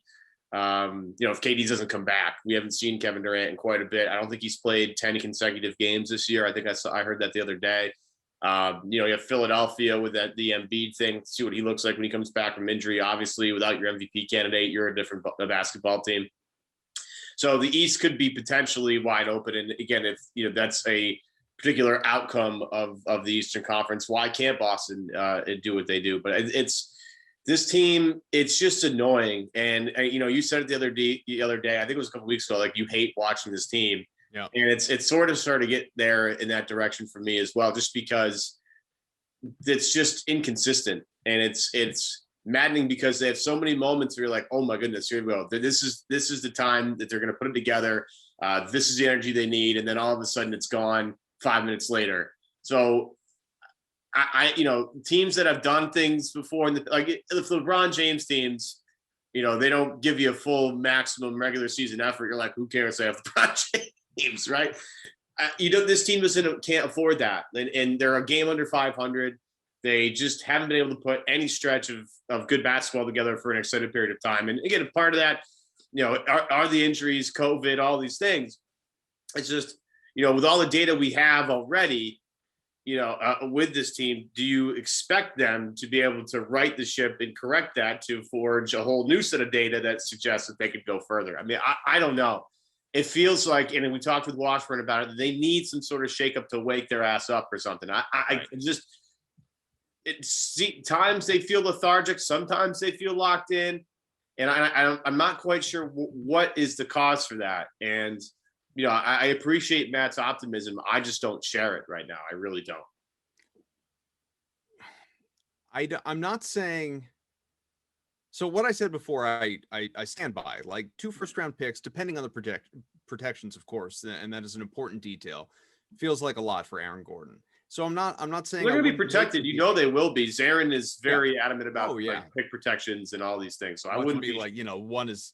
if KD doesn't come back, we haven't seen Kevin Durant in quite a bit. I don't think he's played 10 consecutive games this year. I think I heard that the other day. You have Philadelphia with the Embiid thing. See what he looks like when he comes back from injury. Obviously, without your MVP candidate, you're a different basketball team. So the East could be potentially wide open. And again, if that's a particular outcome of the Eastern Conference, why can't Boston do what they do? But it's this team. It's just annoying. And you said it the other day. I think it was a couple weeks ago. Like, you hate watching this team. Yeah. And it's sort of starting to get there in that direction for me as well, just because it's just inconsistent, and it's maddening because they have so many moments where you're like, oh my goodness, here we go. This is the time that they're going to put it together. This is the energy they need, and then all of a sudden it's gone 5 minutes later. So I teams that have done things before, like if the LeBron James teams, they don't give you a full maximum regular season effort. You're like, who cares? They have LeBron James, right? This team can't afford that, and they're a game under 500. They just haven't been able to put any stretch of good basketball together for an extended period of time. And again, a part of that, are the injuries, COVID, all these things. It's just, with all the data we have already, with this team, do you expect them to be able to right the ship and correct that to forge a whole new set of data that suggests that they could go further? I mean, I don't know. It feels like, and we talked with Washburn about it, they need some sort of shakeup to wake their ass up or something. Times they feel lethargic, sometimes they feel locked in, and I'm not quite sure what is the cause for that. And I appreciate Matt's optimism. I just don't share it right now. I really don't. I'm not saying. So what I said before, I stand by. Like, 2 first-round picks, depending on the protections, of course, and that is an important detail. Feels like a lot for Aaron Gordon. So I'm not saying they're going to be protected. They will be. Zarin is very adamant about pick protections and all these things. So I wouldn't be like, one is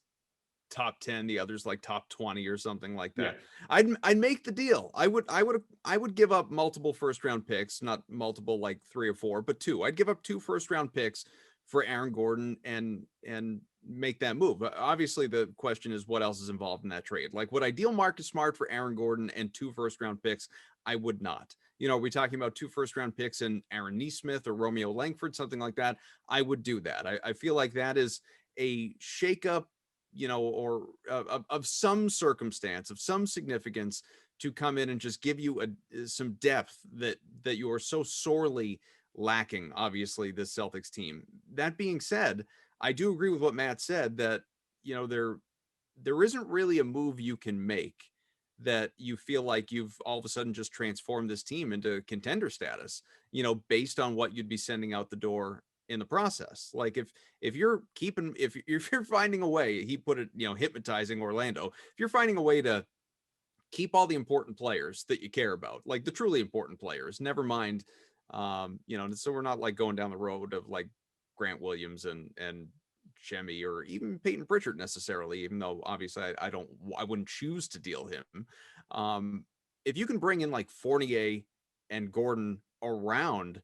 top 10, the other's like top 20 or something like that. Yeah. I'd make the deal. I would give up multiple first-round picks, not multiple like 3 or 4, but 2. I'd give up 2 first-round picks for Aaron Gordon and make that move. But obviously the question is, what else is involved in that trade? Like, would I deal Marcus Smart for Aaron Gordon and 2 first-round picks? I would not. Are we talking about 2 first-round picks and Aaron Nesmith or Romeo Langford, something like that? I would do that. I feel like that is a shakeup, or of some circumstance, of some significance, to come in and just give you some depth that you are so sorely lacking, obviously, this Celtics team. That being said, I do agree with what Matt said, that there isn't really a move you can make that you feel like you've all of a sudden just transformed this team into contender status, based on what you'd be sending out the door in the process. Like, if you're finding a way, he put it, hypnotizing Orlando, if you're finding a way to keep all the important players that you care about, like the truly important players, never mind, so we're not like going down the road of like Grant Williams and Shemi or even Peyton Pritchard necessarily, even though obviously I wouldn't choose to deal him. If you can bring in like Fournier and Gordon around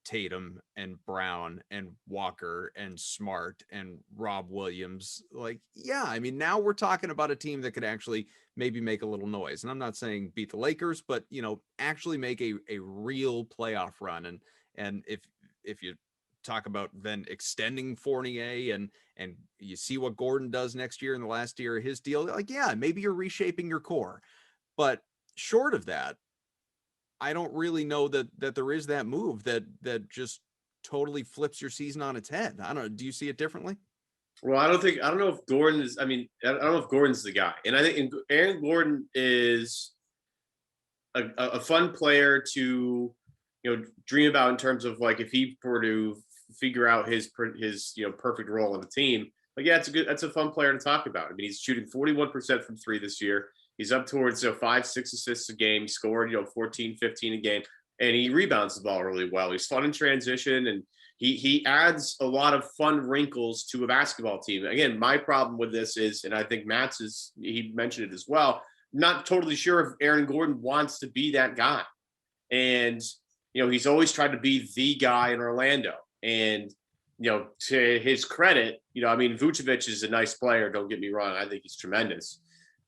Tatum and Brown and Walker and Smart and Rob Williams, like, now we're talking about a team that could actually maybe make a little noise. And I'm not saying beat the Lakers, but actually make a real playoff run. And if you talk about then extending Fournier and you see what Gordon does next year in the last year of his deal. Like, yeah, maybe you're reshaping your core, but short of that, I don't really know that there is that move that just totally flips your season on its head. I don't know. Do you see it differently? Well, I don't know if Gordon is, I don't know if Gordon's the guy. And I think Aaron Gordon is a fun player to, dream about in terms of like, if he were to figure out his perfect role in the team, like, yeah, that's a fun player to talk about. I mean, he's shooting 41% from three this year. He's up towards 5-6 assists a game. He scored 14, 15 a game, and he rebounds the ball really well. He's fun in transition, and he adds a lot of fun wrinkles to a basketball team. Again, my problem with this is, and I think Matt's he mentioned it as well, not totally sure if Aaron Gordon wants to be that guy. And he's always tried to be the guy in Orlando. And to his credit, Vucevic is a nice player. Don't get me wrong. I think he's tremendous.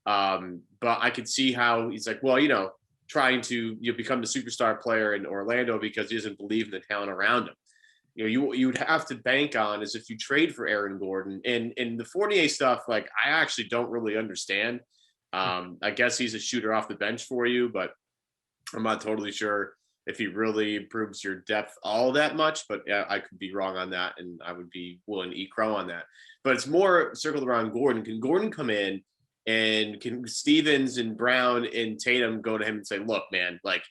But I could see how he's like, well, trying to become the superstar player in Orlando because he doesn't believe in the talent around him. You would have to bank on is if you trade for Aaron Gordon and the Fournier stuff, like, I actually don't really understand. I guess he's a shooter off the bench for you, but I'm not totally sure if he really improves your depth all that much, but yeah, I could be wrong on that. And I would be willing to eat crow on that, but it's more circled around Gordon. Can Gordon come in? And can Stevens and Brown and Tatum go to him and say, look, man, like,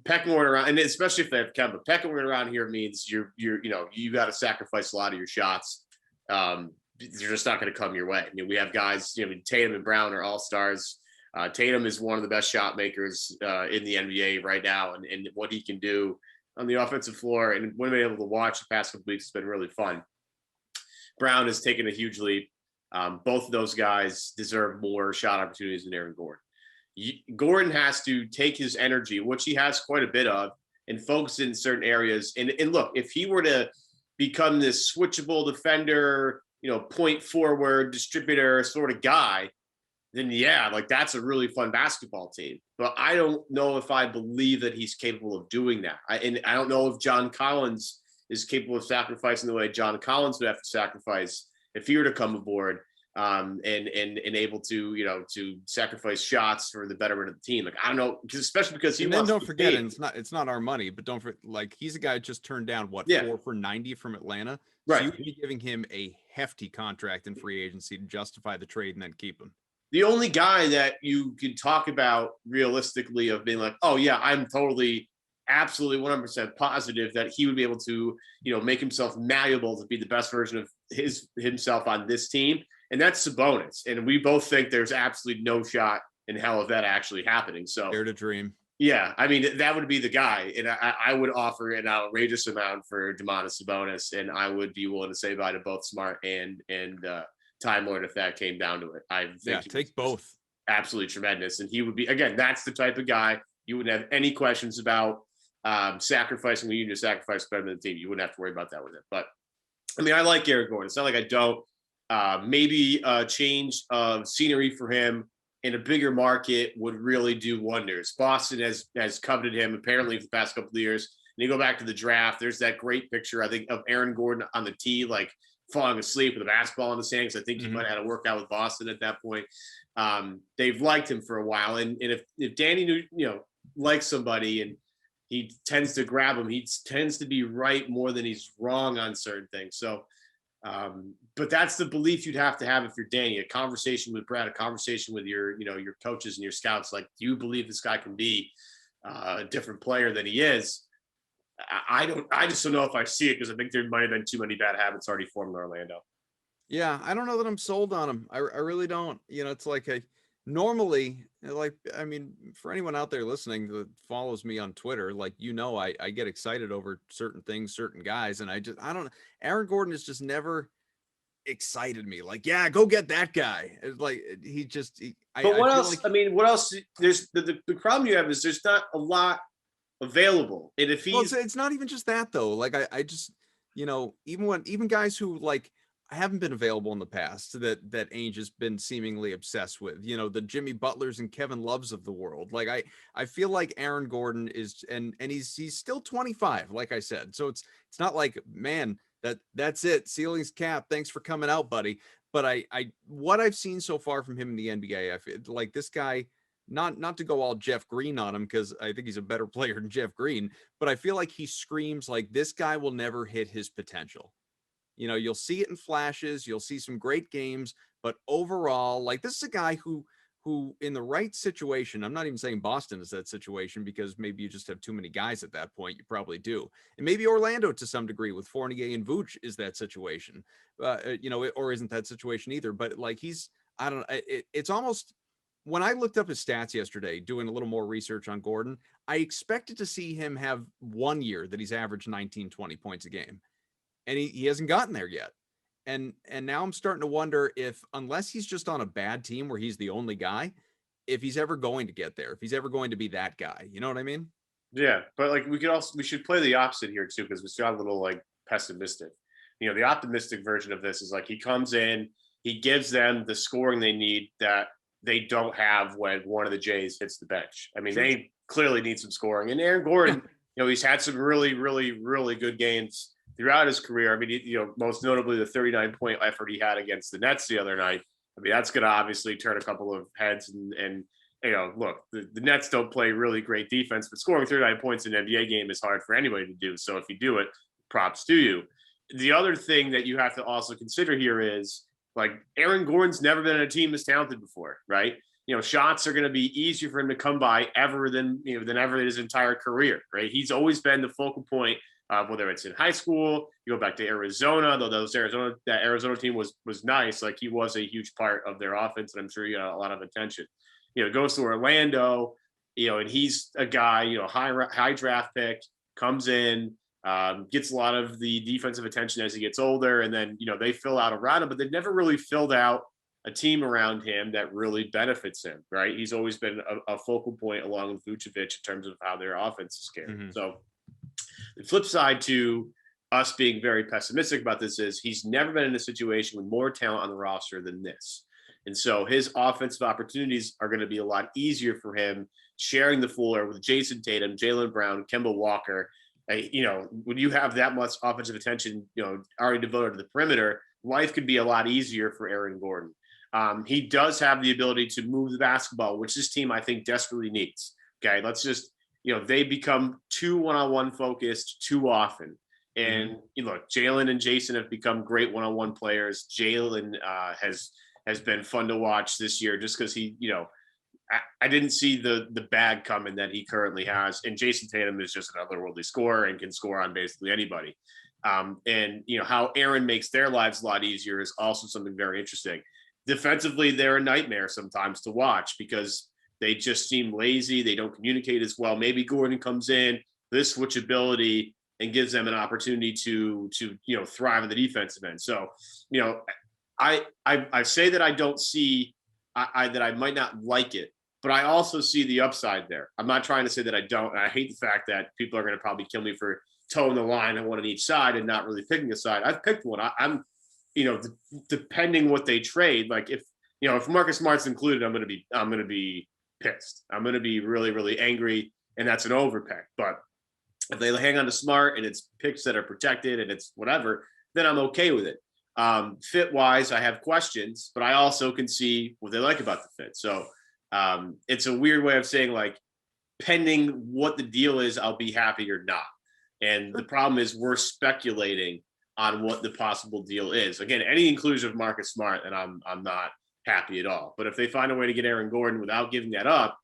pecking order around, and especially if they have Kemba, pecking order around here means you got to sacrifice a lot of your shots. They're just not going to come your way. I mean, we have guys, Tatum and Brown are all-stars. Tatum is one of the best shot makers in the NBA right now, and what he can do on the offensive floor, and when we're able to watch the past couple weeks, it's been really fun. Brown has taken a huge leap. Both of those guys deserve more shot opportunities than Aaron Gordon. Gordon has to take his energy, which he has quite a bit of, and focus in certain areas. And look, if he were to become this switchable defender, point forward distributor sort of guy, then yeah, like, that's a really fun basketball team. But I don't know if I believe that he's capable of doing that. And I don't know if John Collins is capable of sacrificing the way John Collins would have to sacrifice if he were to come aboard, and able to, to sacrifice shots for the betterment of the team. Like, I don't know, especially because he wants. Don't forget, and it's not our money, but don't forget, like, he's a guy who just turned down 4 for 90 from Atlanta. Right. So you could be giving him a hefty contract in free agency to justify the trade and then keep him. The only guy that you can talk about realistically of being like, oh yeah, I'm totally, absolutely 100% positive that he would be able to, make himself malleable to be the best version of himself on this team. And that's Sabonis. And we both think there's absolutely no shot in hell of that actually happening. So dare to dream. Yeah. I mean, that would be the guy. And I would offer an outrageous amount for Domantas Sabonis. And I would be willing to say bye to both Smart and Time Lord if that came down to it. I think take both. Absolutely tremendous. And he would be, again, that's the type of guy you wouldn't have any questions about sacrificing the union to sacrifice better than the team. You wouldn't have to worry about that with it. But I mean, I like Aaron Gordon. It's not like I don't. Maybe a change of scenery for him in a bigger market would really do wonders. Boston has coveted him apparently for the past couple of years. And you go back to the draft, there's that great picture, I think, of Aaron Gordon on the tee, like falling asleep with a basketball in his hands. I think he might have had a workout with Boston at that point. They've liked him for a while. And if Danny likes somebody and he tends to grab him, he tends to be right more than he's wrong on certain things. So, but that's the belief you'd have to have if you're Danny. A conversation with Brad, a conversation with your coaches and your scouts. Like, do you believe this guy can be a different player than he is? I just don't know if I see it, because I think there might have been too many bad habits already formed in Orlando. Yeah, I don't know that I'm sold on him. I really don't. It's like normally, like, I mean, for anyone out there listening that follows me on Twitter, like, I get excited over certain things, certain guys, and I don't know. Aaron Gordon has just never excited me. Like, yeah, go get that guy. It's like But what else? Like, I mean, what else? There's the problem you have is there's not a lot available. And if he's, it's not even just that though. Like, I just, even guys who, like, haven't been available in the past that Ainge has been seemingly obsessed with. You know, the Jimmy Butlers and Kevin Loves of the world. Like I feel like Aaron Gordon is, and he's still 25, like I said. So it's not like, man, that's it, ceiling's capped. Thanks for coming out, buddy. But what I've seen so far from him in the NBA, I feel like this guy. Not to go all Jeff Green on him, because I think he's a better player than Jeff Green, but I feel like he screams like this guy will never hit his potential. You know, you'll see it in flashes, you'll see some great games, but overall, like, this is a guy who in the right situation, I'm not even saying Boston is that situation, because maybe you just have too many guys at that point. You probably do. And maybe Orlando to some degree with Fournier and Vooch is that situation, you know, or isn't that situation either. But like, I don't know. It's almost, when I looked up his stats yesterday, doing a little more research on Gordon, I expected to see him have 1 year that he's averaged 19, 20 points a game. And he hasn't gotten there yet. And now I'm starting to wonder if, unless he's just on a bad team where he's the only guy, if he's ever going to get there, if he's ever going to be that guy. You know what I mean? Yeah, but like we should play the opposite here too, because we got a little like pessimistic. You know, the optimistic version of this is like, he comes in, he gives them the scoring they need that they don't have when one of the Jays hits the bench. I mean, they clearly need some scoring. And Aaron Gordon, you know, he's had some really, really, really good games throughout his career. I mean, you know, most notably the 39-point effort he had against the Nets the other night. I mean, that's going to obviously turn a couple of heads. And you know, look, the Nets don't play really great defense, but scoring 39 points in an NBA game is hard for anybody to do. So if you do it, props to you. The other thing that you have to also consider here is, like, Aaron Gordon's never been on a team this talented before, right? You know, shots are going to be easier for him to come by than ever in his entire career, right? He's always been the focal point, whether it's in high school, you go back to Arizona, though that Arizona team was nice. Like, he was a huge part of their offense, and I'm sure he got a lot of attention. You know, goes to Orlando, you know, and he's a guy, you know, high draft pick, comes in, gets a lot of the defensive attention as he gets older, and then, you know, they fill out around him, but they've never really filled out a team around him that really benefits him, right? He's always been a focal point along with Vucevic in terms of how their offense is carried. Mm-hmm. So the flip side to us being very pessimistic about this is he's never been in a situation with more talent on the roster than this. And so his offensive opportunities are going to be a lot easier for him, sharing the floor with Jason Tatum, Jaylen Brown, Kemba Walker. You know, when you have that much offensive attention, you know, already devoted to the perimeter, life could be a lot easier for Aaron Gordon. He does have the ability to move the basketball, which this team, I think, desperately needs. Okay, let's just, you know, they become too one-on-one focused too often. And you look, Jaylen and Jason have become great one-on-one players. Jaylen has been fun to watch this year, just because he, you know, I didn't see the bag coming that he currently has. And Jason Tatum is just an otherworldly scorer and can score on basically anybody. And, you know, how Aaron makes their lives a lot easier is also something very interesting. Defensively, they're a nightmare sometimes to watch because they just seem lazy. They don't communicate as well. Maybe Gordon comes in, this switchability, and gives them an opportunity to you know, thrive in the defensive end. So, you know, I say that I don't see that I might not like it, but I also see the upside there. I'm not trying to say that I don't. And I hate the fact that people are going to probably kill me for towing the line on one on each side and not really picking a side. I've picked one. I'm, you know, depending what they trade. Like, if, you know, if Marcus Smart's included, I'm going to be pissed. I'm going to be really, really angry, and that's an overpick. But if they hang on to Smart and it's picks that are protected and it's whatever, then I'm okay with it. Fit wise, I have questions, but I also can see what they like about the fit. So it's a weird way of saying, like, pending what the deal is, I'll be happy or not. And the problem is we're speculating on what the possible deal is. Again, any inclusion of Marcus Smart, and I'm not happy at all. But if they find a way to get Aaron Gordon without giving that up,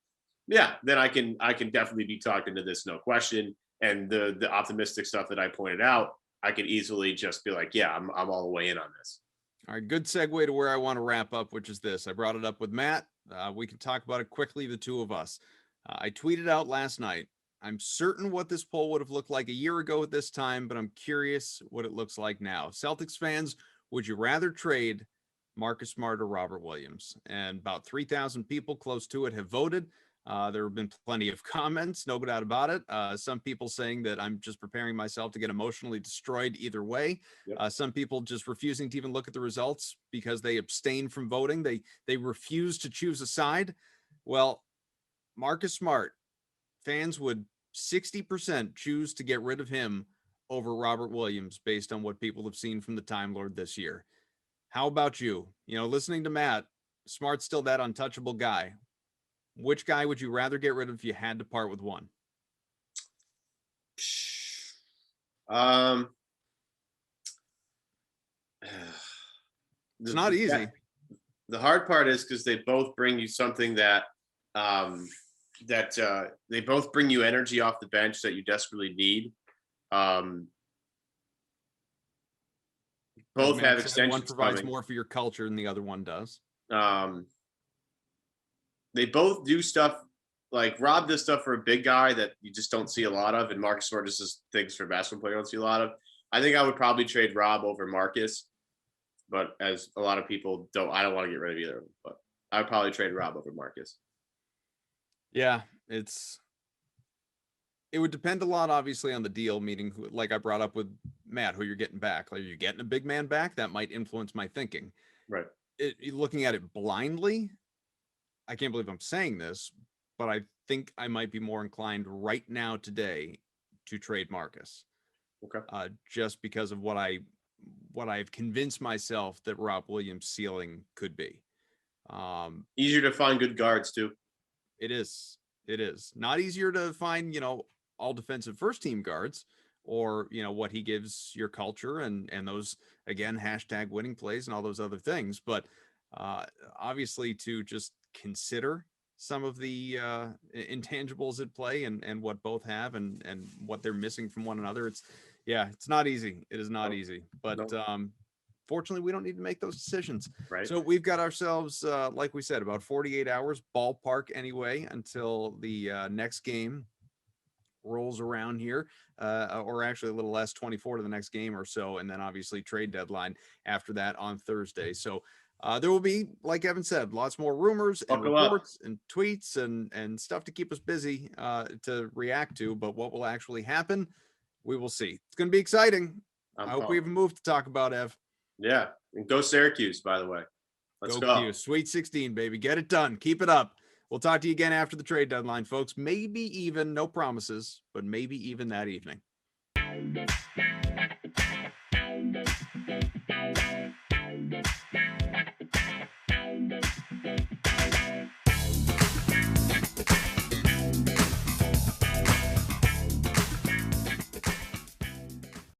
yeah, then I can definitely be talked into this, no question. And the optimistic stuff that I pointed out, I could easily just be like, yeah, I'm all the way in on this. All right, good segue to where I want to wrap up, which is this. I brought it up with Matt. We can talk about it quickly, the two of us. I tweeted out last night, I'm certain what this poll would have looked like a year ago at this time, but I'm curious what it looks like now. Celtics fans, would you rather trade Marcus Smart or Robert Williams? And about 3,000 people close to it have voted. There have been plenty of comments, no doubt about it. Some people saying that I'm just preparing myself to get emotionally destroyed either way. Yep. Some people just refusing to even look at the results because they abstain from voting. They refuse to choose a side. Well, Marcus Smart, fans would 60% choose to get rid of him over Robert Williams based on what people have seen from the Time Lord this year. How about you? Listening to Matt, Smart's still that untouchable guy. Which guy would you rather get rid of if you had to part with one? It's not easy. The hard part is because they both bring you something that they both bring you energy off the bench that you desperately need. Both have extensions. One provides coming. more for your culture than the other one does. They both do stuff like Rob does stuff for a big guy that you just don't see a lot of, and Marcus Smart does things for a basketball player you don't see a lot of. I think I would probably trade Rob over Marcus, but as a lot of people I don't want to get rid of either of them, but I would probably trade Rob over Marcus. Yeah, it would depend a lot, obviously, on the deal, meaning like I brought up with Matt, who you're getting back. Like, you're getting a big man back, that might influence my thinking. Right. Looking at it blindly, I can't believe I'm saying this, but I think I might be more inclined right now today to trade Marcus. Okay. Just because of what I've convinced myself that Rob Williams' ceiling could be. Easier to find good guards too. It is not easier to find, all defensive first team guards, or, what he gives your culture and those, again, hashtag winning plays and all those other things. But obviously to just consider some of the intangibles at play and what both have and what they're missing from one another. It's not easy. It is not easy, but fortunately we don't need to make those decisions. Right. So we've got ourselves, like we said, about 48 hours ballpark anyway, until the next game rolls around here, or actually a little less, 24 to the next game or so. And then obviously trade deadline after that on Thursday. So there will be, like Evan said, lots more rumors and reports and tweets and stuff to keep us busy to react to. But what will actually happen, we will see. It's going to be exciting. I hope we have a move to talk about, Ev. Yeah. And go Syracuse, by the way. Let's go. Sweet 16, baby. Get it done. Keep it up. We'll talk to you again after the trade deadline, folks. Maybe even, no promises, but maybe even that evening.